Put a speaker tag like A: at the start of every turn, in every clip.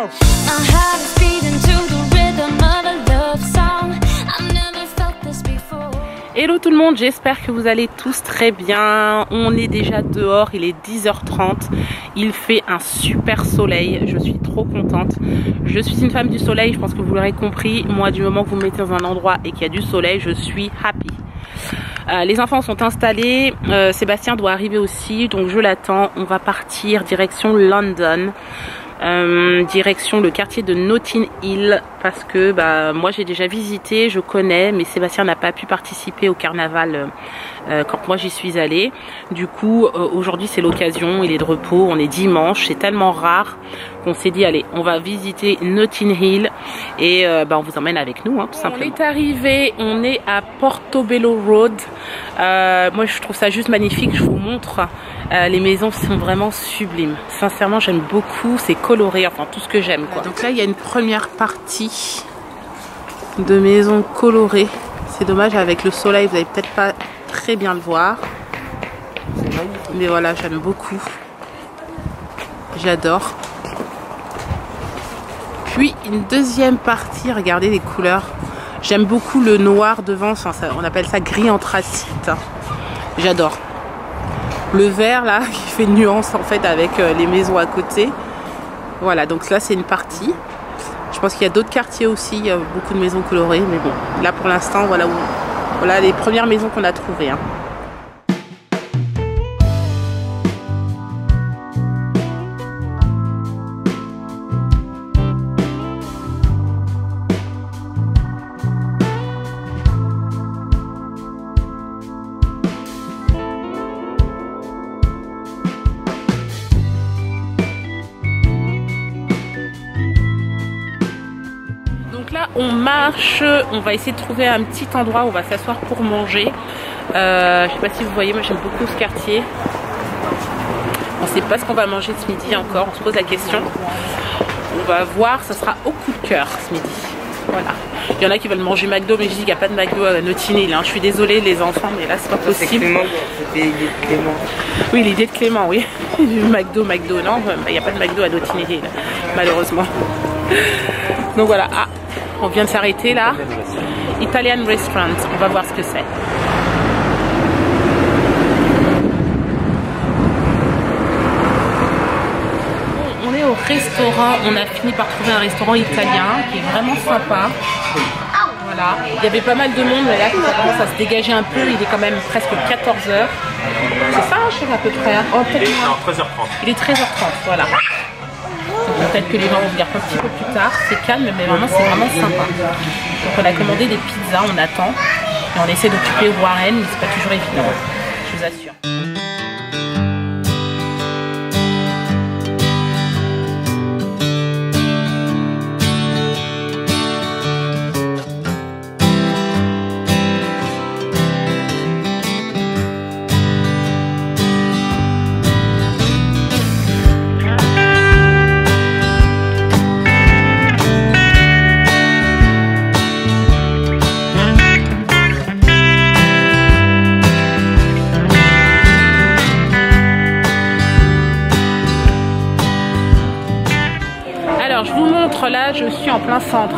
A: My heart is beating to the rhythm of a love song. I've never felt this before.
B: Hello tout le monde, j'espère que vous allez tous très bien. On est déjà dehors, il est 10h30. Il fait un super soleil, je suis trop contente. Je suis une femme du soleil, je pense que vous l'aurez compris. Moi, du moment que vous me mettez dans un endroit et qu'il y a du soleil, je suis happy. Les enfants sont installés, Sébastien doit arriver aussi, donc je l'attends. On va partir direction London. Direction le quartier de Notting Hill parce que moi j'ai déjà visité, je connais, mais Sébastien n'a pas pu participer au carnaval quand moi j'y suis allée. Du coup aujourd'hui c'est l'occasion, il est de repos, on est dimanche, c'est tellement rare qu'on s'est dit allez on va visiter Notting Hill et on vous emmène avec nous tout simplement. On est arrivé, on est à Portobello Road. Moi je trouve ça juste magnifique, je vous montre. Les maisons sont vraiment sublimes. Sincèrement, j'aime beaucoup. C'est coloré, enfin tout ce que j'aime quoi. Donc là, il y a une première partie de maisons colorées. C'est dommage avec le soleil, vous n'allez peut-être pas très bien le voir. Mais voilà, j'aime beaucoup. J'adore. Puis une deuxième partie, regardez les couleurs. J'aime beaucoup le noir devant, enfin, on appelle ça gris anthracite. J'adore. Le vert là qui fait une nuance en fait avec les maisons à côté. Voilà, donc là c'est une partie. Je pense qu'il y a d'autres quartiers aussi, il y a beaucoup de maisons colorées, mais bon, là pour l'instant voilà les premières maisons qu'on a trouvées. Là on marche, on va essayer de trouver un petit endroit où on va s'asseoir pour manger. Je sais pas si vous voyez, moi j'aime beaucoup ce quartier. On sait pas ce qu'on va manger ce midi encore, on se pose la question. On va voir, ça sera au coup de cœur ce midi. Voilà. Il y en a qui veulent manger McDo, mais je dis qu'il n'y a pas de McDo à Notting Hill. Je suis désolée les enfants, mais là c'est pas possible.
C: C'était l'idée de Clément.
B: Oui, l'idée de Clément, oui. McDo, non, il n'y a pas de McDo à Notting Hill, malheureusement. Donc voilà, on vient de s'arrêter là. Italian Restaurant, on va voir ce que c'est. On est au restaurant, on a fini par trouver un restaurant italien qui est vraiment sympa. Voilà, il y avait pas mal de monde, mais là ça commence à se dégager un peu, il est quand même presque 14h. C'est ça, je sais à peu près. Oh, peut-être
D: 13h30.
B: Il est 13h30, voilà. Peut-être que les gens vont venir un petit peu plus tard, c'est calme mais vraiment c'est vraiment sympa. Donc on a commandé des pizzas, on attend et on essaie d'occuper Warren, mais c'est pas toujours évident, je vous assure. Je vous montre là, je suis en plein centre.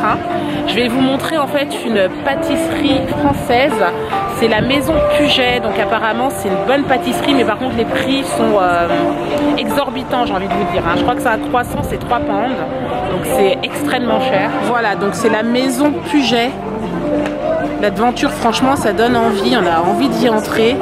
B: Je vais vous montrer en fait une pâtisserie française. C'est la Maison Puget. Donc apparemment c'est une bonne pâtisserie, mais par contre les prix sont exorbitants, j'ai envie de vous dire. Je crois que c'est un croissant, c'est 3 pounds. Donc c'est extrêmement cher. Voilà, donc c'est la Maison Puget. L'aventure, franchement, ça donne envie. On a envie d'y entrer.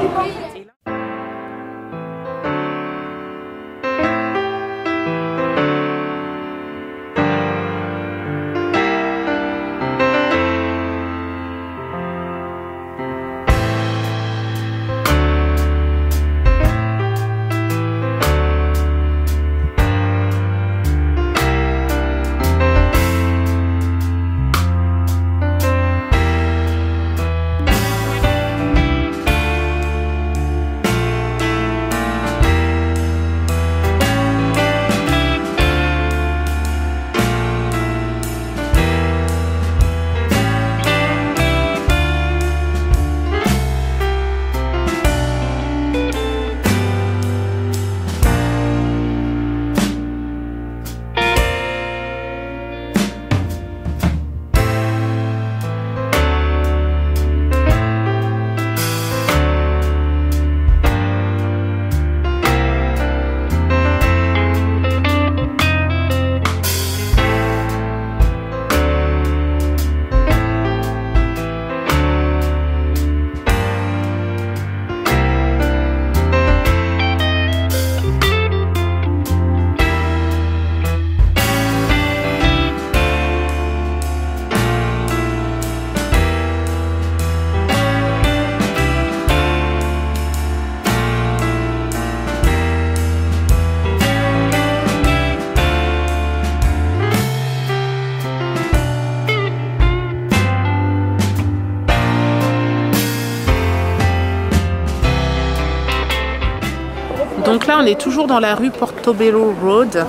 B: Donc là, on est toujours dans la rue Portobello Road.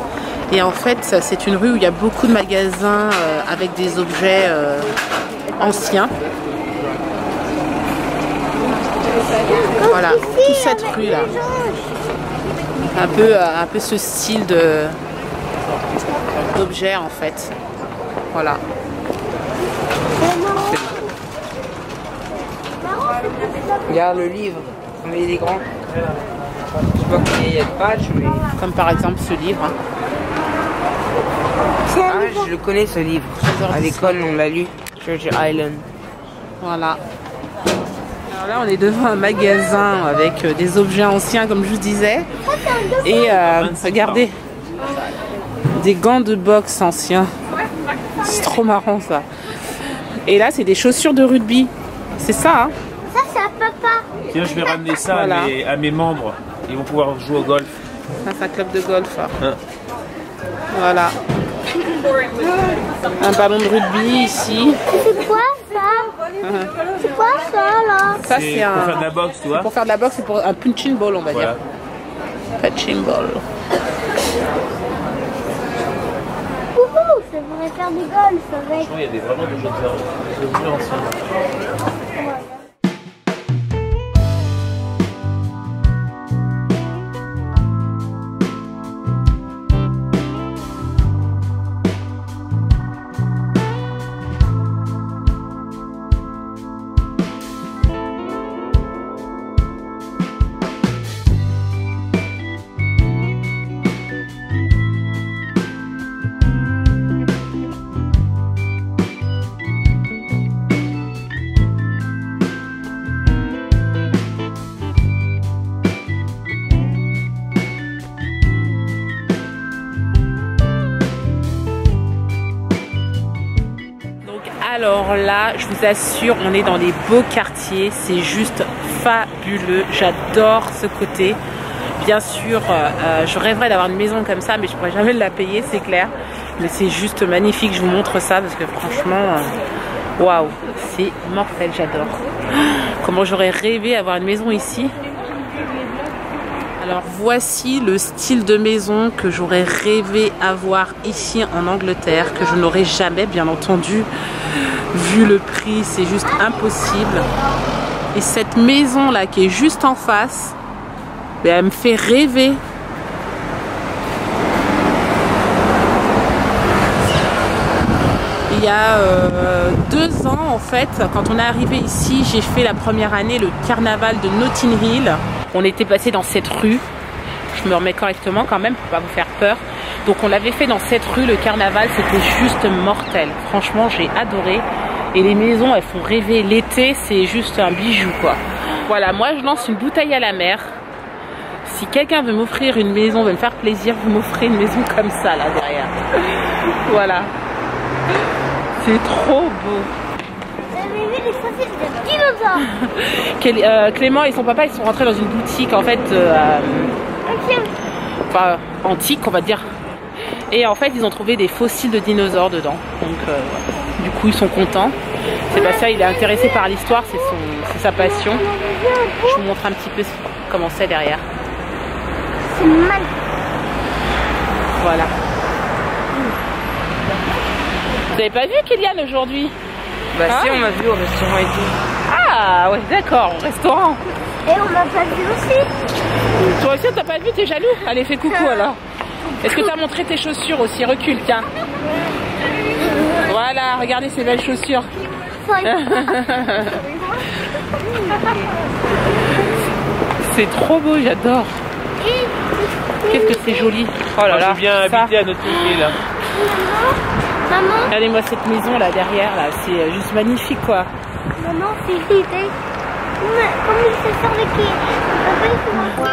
B: Et en fait, c'est une rue où il y a beaucoup de magasins avec des objets anciens. Voilà, toute cette rue là. Un peu ce style d'objets en fait. Voilà.
C: Regarde le livre, mais il est grand. Je sais pas qu'il y a de pages, mais...
B: Comme par exemple ce livre.
C: Ah, je le connais ce livre. À l'école, on l'a lu. Treasure Island.
B: Voilà. Alors là, on est devant un magasin avec des objets anciens, comme je vous disais. Et regardez, des gants de boxe anciens. C'est trop marrant ça. Et là, c'est des chaussures de rugby. C'est ça, hein?
D: Ça, c'est à papa.
E: Tiens, je vais ramener ça
B: Voilà.
E: à mes membres. Ils vont pouvoir jouer au golf.
B: Ça, c'est un club de golf.
E: Hein.
B: Voilà. Un ballon de rugby ici.
D: C'est quoi ça? C'est quoi ça là?
B: Ça,
E: C'est
B: c'est
E: pour
B: un...
E: faire de la boxe, tu vois.
B: Pour faire de la boxe, c'est pour un punching ball, on va
E: Voilà.
B: dire. Punching ball.
D: Wouhou, ça pourrait faire du golf avec.
E: Il y a vraiment des objets anciens.
B: Alors là, je vous assure, on est dans les beaux quartiers. C'est juste fabuleux. J'adore ce côté. Bien sûr, je rêverais d'avoir une maison comme ça, mais je pourrais jamais la payer, c'est clair. Mais c'est juste magnifique. Je vous montre ça parce que franchement, waouh, c'est mortel. J'adore. Comment j'aurais rêvé d'avoir une maison ici. Alors voici le style de maison que j'aurais rêvé avoir ici en Angleterre, que je n'aurais jamais, bien entendu, vu le prix, c'est juste impossible. Et cette maison là qui est juste en face, ben, elle me fait rêver. Il y a 2 ans en fait, quand on est arrivé ici, j'ai fait la première année le carnaval de Notting Hill. On était passé dans cette rue, je me remets correctement quand même pour pas vous faire peur. Donc on l'avait fait dans cette rue, le carnaval, c'était juste mortel. Franchement, j'ai adoré. Et les maisons, elles font rêver. L'été, c'est juste un bijou quoi. Voilà, moi je lance une bouteille à la mer. Si quelqu'un veut m'offrir une maison, veut me faire plaisir, vous m'offrez une maison comme ça là derrière. Voilà. C'est trop beau.
D: Vous avez vu les saucisses de dinosaures?
B: Clément et son papa, ils sont rentrés dans une boutique en fait enfin, antique on va dire. Et en fait ils ont trouvé des fossiles de dinosaures dedans. Donc du coup ils sont contents. Sébastien il est intéressé par l'histoire, c'est sa passion. Je vous montre un petit peu comment c'est derrière.
D: C'est mal.
B: Voilà. Vous avez pas vu Kylian aujourd'hui?
C: Bah
B: Hein?
C: si, on m'a vu au restaurant et tout.
B: Ah ouais d'accord, au restaurant.
D: Et on m'a pas vu aussi.
B: Toi aussi t'as pas vu, t'es jaloux? Allez fais coucou alors. Est-ce que t'as montré tes chaussures aussi? Recule tiens. Voilà, regardez ces belles chaussures. C'est trop beau, j'adore. Qu'est-ce que c'est joli. Oh là
E: Moi,
B: là,
E: j'ai bien
B: ça.
E: habité à notre côté là.
D: Maman,
B: Regardez-moi cette maison là derrière, là, c'est juste magnifique quoi.
D: maman, c'est l'idée. Comme il se sort de qui? Papa, il se mange.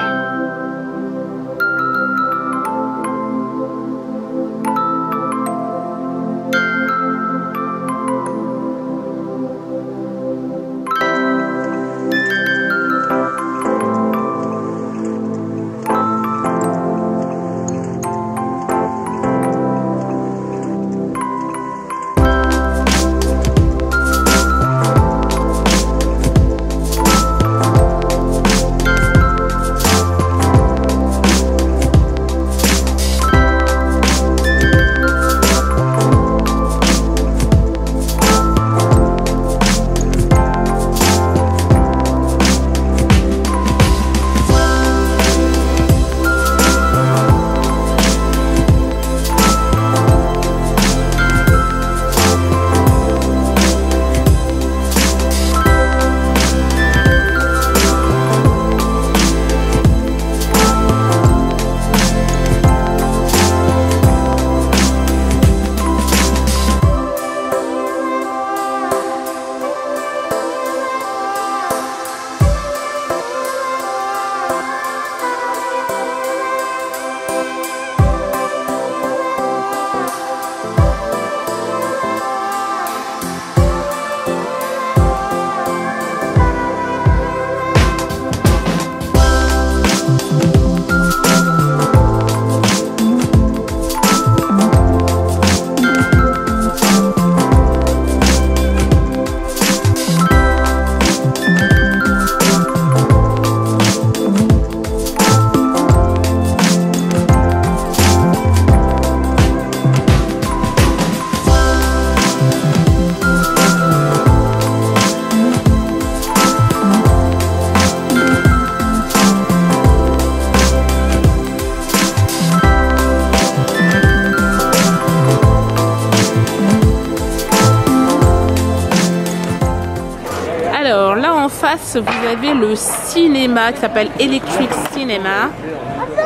B: face, vous avez le cinéma qui s'appelle Electric Cinema.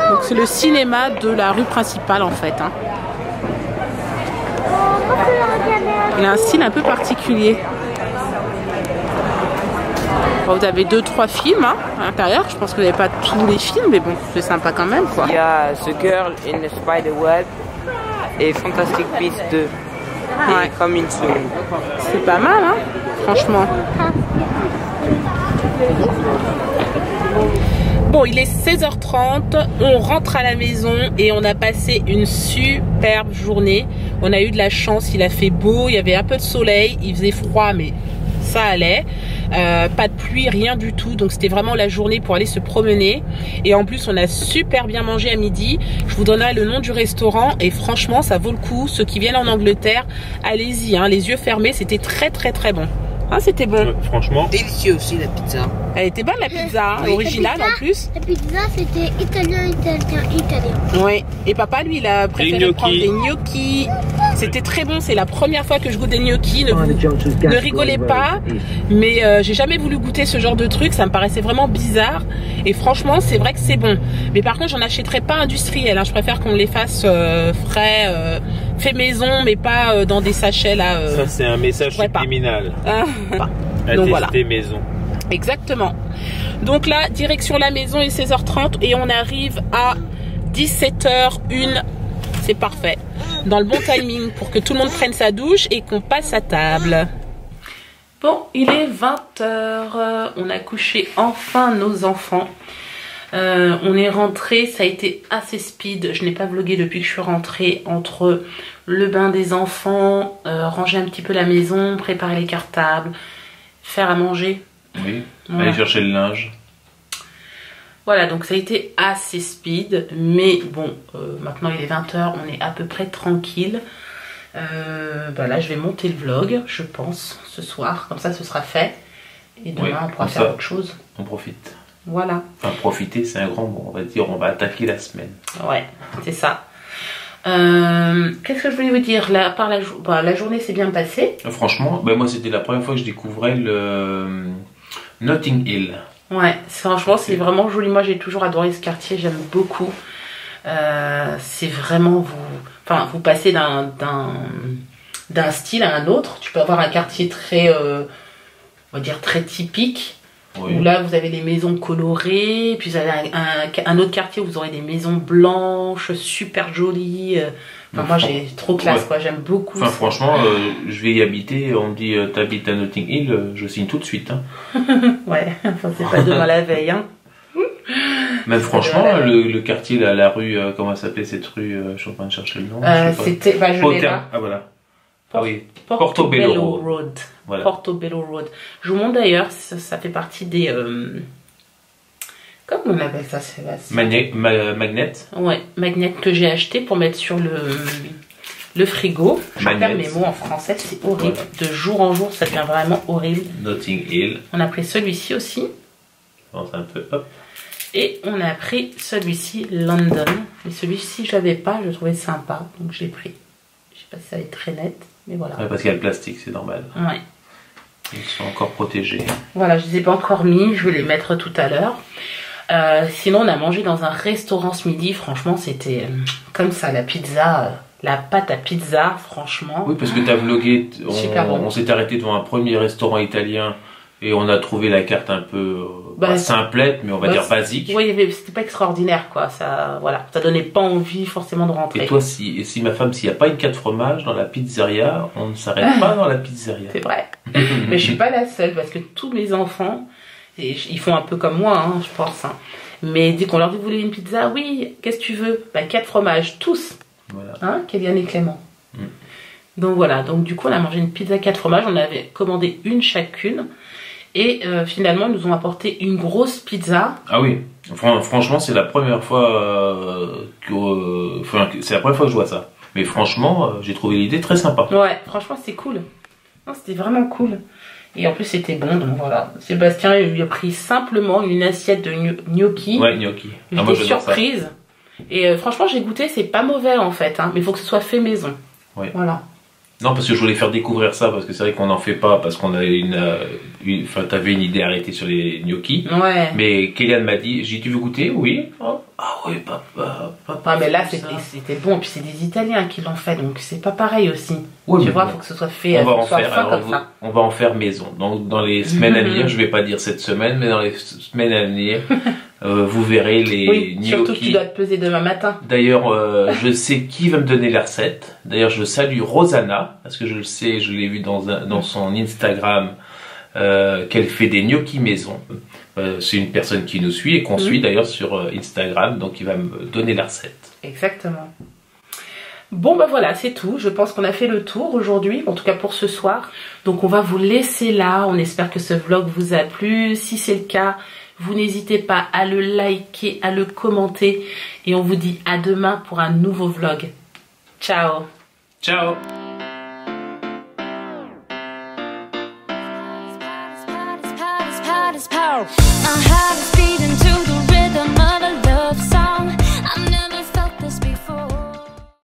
B: Donc c'est le cinéma de la rue principale en fait. Hein. Il a un style un peu particulier. Bon, vous avez 2-3 films hein, à l'intérieur. Je pense que vous n'avez pas tous les films, mais bon, c'est sympa quand même quoi.
C: Il y a The Girl in the Spider Web et Fantastic Beasts 2.
B: Ouais.
C: Et Coming Soon.
B: C'est pas mal, hein, franchement. Bon, il est 16h30, on rentre à la maison et on a passé une superbe journée. On a eu de la chance, il a fait beau, il y avait un peu de soleil, il faisait froid, mais ça allait. Pas de pluie, rien du tout, donc c'était vraiment la journée pour aller se promener. Et en plus on a super bien mangé à midi. Je vous donnerai le nom du restaurant et franchement ça vaut le coup. Ceux qui viennent en Angleterre, allez-y, hein, les yeux fermés, c'était très très très bon. Hein, c'était bon.
E: Franchement.
C: Délicieux aussi la pizza.
B: Elle était bonne la pizza, hein, originale en plus.
D: La pizza, c'était italien.
B: Oui, et papa lui il a préféré prendre des gnocchis. C'était très bon, c'est la première fois que je goûte des gnocchis. Ne rigolez pas, mais j'ai jamais voulu goûter ce genre de truc, ça me paraissait vraiment bizarre. Et franchement, c'est vrai que c'est bon. Mais par contre, j'en achèterai pas industriel. Hein. Je préfère qu'on les fasse frais, fait maison, mais pas dans des sachets là.
E: Ça, c'est un message subliminal.
B: Donc voilà.
E: Maison.
B: Exactement. Donc là, direction la maison, il est 16h30 et on arrive à 17h01. C'est parfait. Dans le bon timing pour que tout le monde prenne sa douche et qu'on passe à table. Bon, il est 20h. On a couché enfin nos enfants. On est rentré, ça a été assez speed. Je n'ai pas vlogué depuis que je suis rentrée. Entre le bain des enfants, ranger un petit peu la maison, préparer les cartables, faire à manger.
E: Oui,
B: Voilà.
E: aller chercher le linge.
B: Voilà, donc ça a été assez speed, mais bon, maintenant il est 20h, on est à peu près tranquille. Bah là, je vais monter le vlog, je pense, ce soir, comme ça ce sera fait. Et demain,
E: Oui,
B: on pourra
E: comme
B: faire
E: ça,
B: autre chose.
E: On profite.
B: Voilà.
E: Enfin, profiter, c'est un grand mot. On va dire, on va attaquer la semaine.
B: Ouais, c'est ça. Qu'est-ce que je voulais vous dire là, par la journée s'est bien passée.
E: Franchement, ben moi, c'était la première fois que je découvrais le Notting Hill.
B: Ouais, franchement, c'est vraiment joli. Moi, j'ai toujours adoré ce quartier, j'aime beaucoup. C'est vraiment vous passez d'un style à un autre. Tu peux avoir un quartier très, on va dire très typique.
E: Oui.
B: Où là, vous avez les maisons colorées. Puis vous avez un autre quartier où vous aurez des maisons blanches, super jolies. Enfin, moi, j'ai trop classe,
E: ouais.
B: quoi. J'aime beaucoup.
E: Enfin, franchement, je vais y habiter. On me dit, t'habites à Notting Hill, je signe tout de suite. Hein.
B: Ouais, enfin, c'est pas demain la veille, hein.
E: Même franchement, le quartier, là, la rue, comment s'appelait cette rue je suis en train de chercher le nom.
B: C'était, bah, je l'ai là.
E: Ah, voilà. Ah oui.
B: Portobello Road.
E: Voilà.
B: Portobello Road. Je vous montre d'ailleurs, ça fait partie des... comment on appelle ça, Sébastien?
E: Magnet.
B: Ouais, magnet que j'ai acheté pour mettre sur le frigo. Je perds mes mots en français, c'est horrible.
E: Voilà.
B: De jour en jour, ça devient vraiment horrible.
E: Notting Hill.
B: On a pris celui-ci aussi.
E: Pense un peu, hop.
B: Et on a pris celui-ci, London. Mais celui-ci, je l'avais pas, je le trouvais sympa, donc je l'ai pris. Je sais pas si ça va être très net, mais voilà.
E: Ouais, parce qu'il y a le plastique, c'est normal.
B: Ouais.
E: Ils sont encore protégés.
B: Voilà, je les ai pas encore mis, je vais les mettre tout à l'heure. Sinon, on a mangé dans un restaurant ce midi. Franchement, c'était comme ça, la pizza, la pâte à pizza, franchement.
E: Oui, parce que tu as vlogué,
B: Super bon.
E: on s'est arrêté devant un premier restaurant italien et on a trouvé la carte un peu pas simplette, mais on va dire basique.
B: Oui, c'était pas extraordinaire, quoi. Ça, voilà, ça donnait pas envie forcément de rentrer.
E: Et toi, s'il n'y a pas une 4 fromages dans la pizzeria, on ne s'arrête pas dans la pizzeria.
B: C'est vrai. Mais je suis pas la seule, parce que tous mes enfants, ils font un peu comme moi, hein, je pense. Hein. Mais dès qu'on leur dit, vous voulez une pizza? Oui, qu'est-ce que tu veux? Bah, 4 fromages, tous.
E: Voilà.
B: Hein, Kéliane et Clément. Donc voilà, donc du coup, on a mangé une pizza 4 fromages. On avait commandé une chacune. Et finalement, ils nous ont apporté une grosse pizza.
E: Ah oui, franchement, c'est la première fois c'est la première fois que je vois ça. Mais franchement, j'ai trouvé l'idée très sympa.
B: Ouais, franchement, c'est cool. C'était vraiment cool. Et en plus, c'était bon, donc voilà. Sébastien, il a pris simplement une assiette de gnocchi.
E: Ouais, gnocchi.
B: J'étais surprise. Et franchement, j'ai goûté, c'est pas mauvais en fait. Hein, mais il faut que ce soit fait maison.
E: Ouais.
B: Voilà.
E: Non, parce que je voulais faire découvrir ça, parce que c'est vrai qu'on n'en fait pas, parce qu'on a enfin, t'avais une idée arrêtée sur les gnocchis.
B: Ouais.
E: Mais Kélian m'a dit, tu veux goûter? Oui. Oh. Ah oui, papa.
B: Ah, mais là, c'était bon. Et puis, c'est des Italiens qui l'ont fait, donc c'est pas pareil aussi.
E: Oui,
B: tu vois,
E: bon.
B: faut que ce soit fait
E: On va en
B: soit
E: faire,
B: fin
E: alors,
B: comme ça.
E: on va en faire maison. Donc, dans les semaines à venir, je vais pas dire cette semaine, mais dans les semaines à venir, vous verrez les
B: Oui,
E: gnocchis.
B: surtout que tu dois te peser demain matin.
E: D'ailleurs, je sais qui va me donner la recette. D'ailleurs, je salue Rosanna, parce que je le sais, je l'ai vu dans son Instagram, qu'elle fait des gnocchis maison. C'est une personne qui nous suit et qu'on suit d'ailleurs sur Instagram, donc il va me donner la recette.
B: Exactement. Bon bah voilà, c'est tout. Je pense qu'on a fait le tour aujourd'hui, en tout cas pour ce soir. Donc on va vous laisser là. On espère que ce vlog vous a plu. Si c'est le cas, vous n'hésitez pas à le liker, à le commenter. Et on vous dit à demain pour un nouveau vlog. Ciao.
E: Ciao.
A: Power.